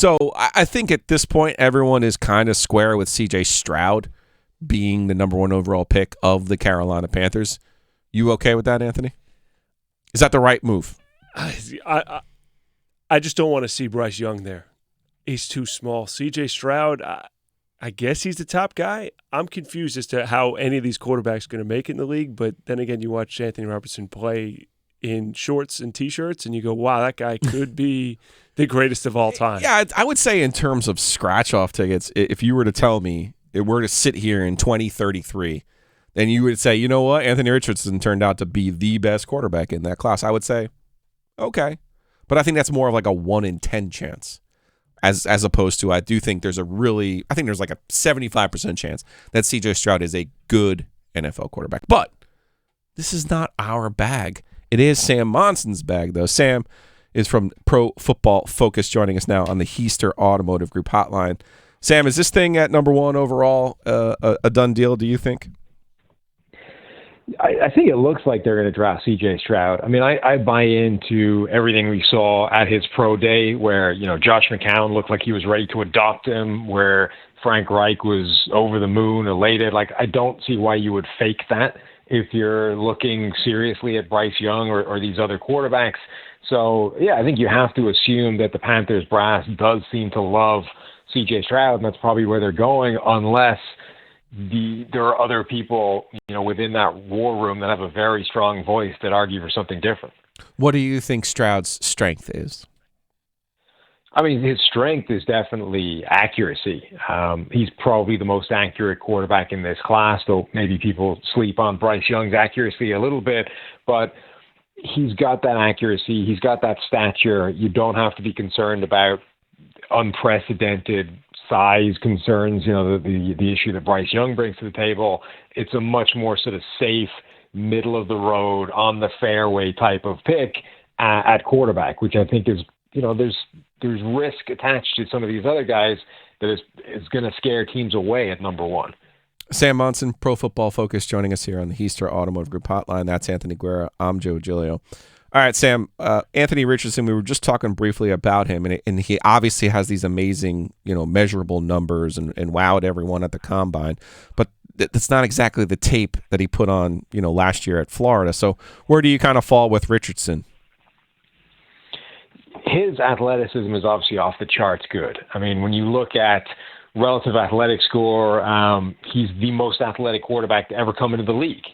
So I think at this point, everyone is kind of square with CJ Stroud being the number 1 overall pick of the Carolina Panthers. You okay with that, Anthony? Is that the right move? I just don't want to see Bryce Young there. He's too small. CJ Stroud, I guess he's the top guy. I'm confused as to how any of these quarterbacks are going to make it in the league. But then again, you watch Anthony Robertson play in shorts and T-shirts, and you go, wow, that guy could be the greatest of all time. Yeah, I would say in terms of scratch-off tickets, if you were to tell me if we're to sit here in 2033, then you would say, you know what, Anthony Richardson turned out to be the best quarterback in that class. I would say, okay. But I think that's more of like a 1 in 10 chance. As opposed to, I think there's like a 75% chance that CJ Stroud is a good NFL quarterback. But this is not our bag. It is Sam Monson's bag, though. Sam is from Pro Football Focus, joining us now on the Heister Automotive Group hotline. Sam, is this thing at number 1 overall a done deal, do you think? I think it looks like they're going to draft CJ Stroud. I mean, I buy into everything we saw at his pro day where, Josh McCown looked like he was ready to adopt him, where Frank Reich was over the moon, elated. Like, I don't see why you would fake that if you're looking seriously at Bryce Young or these other quarterbacks. So, yeah, I think you have to assume that the Panthers brass does seem to love CJ Stroud, and that's probably where they're going, unless there are other people, within that war room that have a very strong voice that argue for something different. What do you think Stroud's strength is? I mean, his strength is definitely accuracy. He's probably the most accurate quarterback in this class, though maybe people sleep on Bryce Young's accuracy a little bit, but he's got that accuracy. He's got that stature. You don't have to be concerned about unprecedented size concerns, the issue that Bryce Young brings to the table. It's a much more sort of safe, middle of the road, on the fairway type of pick at quarterback, which I think is, there's risk attached to some of these other guys that is going to scare teams away at number 1. Sam Monson, Pro Football Focus, joining us here on the Heister Automotive Group hotline. That's Anthony Guerra. I'm Joe Giglio. All right, Sam, Anthony Richardson, we were just talking briefly about him, and he obviously has these amazing, measurable numbers and wowed everyone at the Combine, but that's not exactly the tape that he put on, last year at Florida. So where do you kind of fall with Richardson? His athleticism is obviously off the charts good. I mean, when you look at relative athletic score, he's the most athletic quarterback to ever come into the league.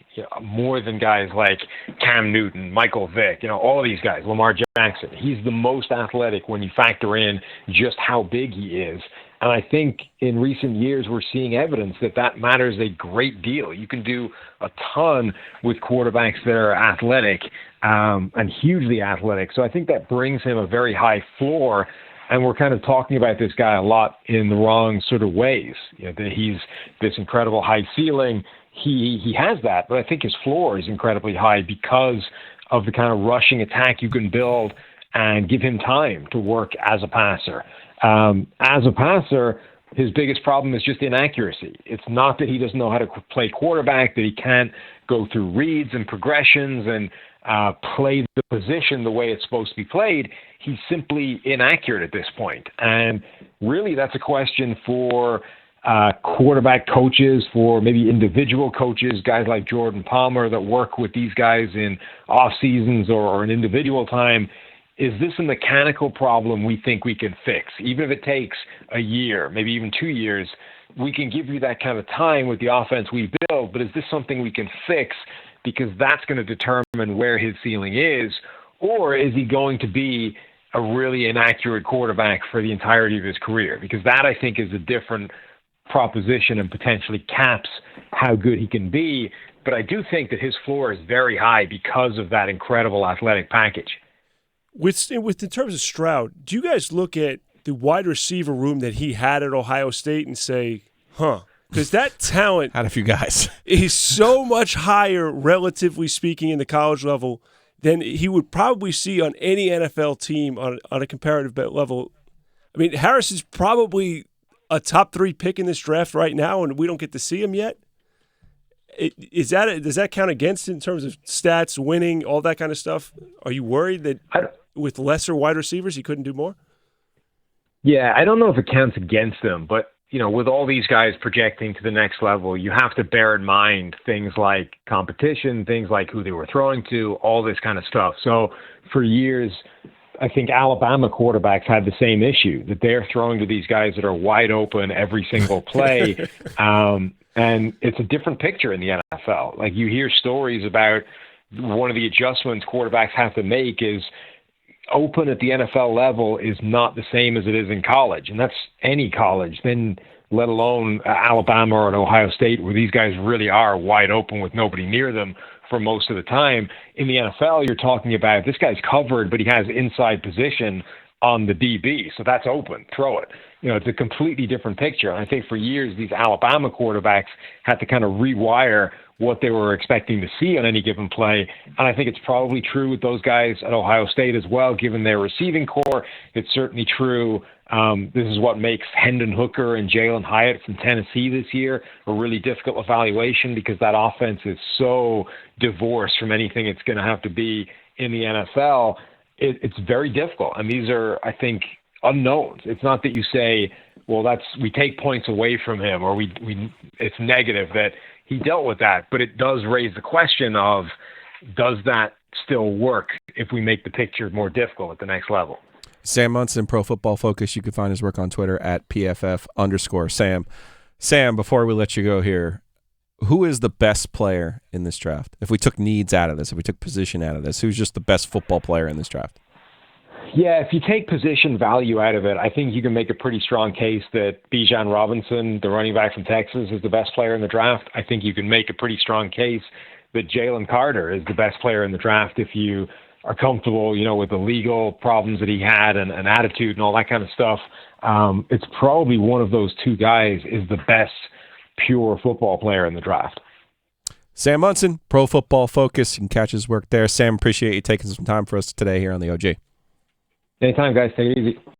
More than guys like Cam Newton, Michael Vick, all of these guys, Lamar Jackson. He's the most athletic when you factor in just how big he is. And I think in recent years, we're seeing evidence that matters a great deal. You can do a ton with quarterbacks that are athletic and hugely athletic. So I think that brings him a very high floor. And we're kind of talking about this guy a lot in the wrong sort of ways. That he's this incredible high ceiling. He has that, but I think his floor is incredibly high because of the kind of rushing attack you can build and give him time to work as a passer. As a passer, his biggest problem is just inaccuracy. It's not that he doesn't know how to play quarterback, that he can't go through reads and progressions and play the position the way it's supposed to be played. He's simply inaccurate at this point. And really, that's a question for quarterback coaches, for maybe individual coaches, guys like Jordan Palmer that work with these guys in off seasons or in individual time. Is this a mechanical problem we think we can fix? Even if it takes a year, maybe even 2 years, we can give you that kind of time with the offense we build, but is this something we can fix? Because that's going to determine where his ceiling is. Or is he going to be a really inaccurate quarterback for the entirety of his career? Because that, I think, is a different proposition and potentially caps how good he can be. But I do think that his floor is very high because of that incredible athletic package. In terms of Stroud, do you guys look at the wide receiver room that he had at Ohio State and say, because that talent had a few guys is so much higher, relatively speaking, in the college level than he would probably see on any NFL team on a comparative level. I mean, Harris is probably a top 3 pick in this draft right now, and we don't get to see him yet. Does that count against it in terms of stats, winning, all that kind of stuff? Are you worried that with lesser wide receivers he couldn't do more? Yeah, I don't know if it counts against them, but with all these guys projecting to the next level, you have to bear in mind things like competition, things like who they were throwing to, all this kind of stuff. So for years, I think Alabama quarterbacks had the same issue, that they're throwing to these guys that are wide open every single play. And it's a different picture in the NFL. Like, you hear stories about one of the adjustments quarterbacks have to make is open at the NFL level is not the same as it is in college. And that's any college, then let alone Alabama or an Ohio State, where these guys really are wide open with nobody near them for most of the time. In the NFL, you're talking about this guy's covered, but he has inside position on the DB. So that's open. Throw it. It's a completely different picture. And I think for years, these Alabama quarterbacks had to kind of rewire what they were expecting to see on any given play. And I think it's probably true with those guys at Ohio State as well, given their receiving core. It's certainly true. This is what makes Hendon Hooker and Jalen Hyatt from Tennessee this year a really difficult evaluation, because that offense is so divorced from anything it's going to have to be in the NFL. It's very difficult. And these are, I think, unknowns. It's not that you say, well, we take points away from him, or it's negative that he dealt with that. But it does raise the question of, does that still work if we make the picture more difficult at the next level? Sam Monson, Pro Football Focus. You can find his work on Twitter at PFF_Sam. Sam, before we let you go here, who is the best player in this draft? If we took needs out of this, if we took position out of this, who's just the best football player in this draft? Yeah, if you take position value out of it, I think you can make a pretty strong case that Bijan Robinson, the running back from Texas, is the best player in the draft. I think you can make a pretty strong case that Jalen Carter is the best player in the draft if you are comfortable, with the legal problems that he had and attitude and all that kind of stuff. It's probably one of those two guys is the best pure football player in the draft. Sam Monson, Pro Football Focus. You can catch his work there. Sam, appreciate you taking some time for us today here on the OG. Anytime, guys. Take it easy.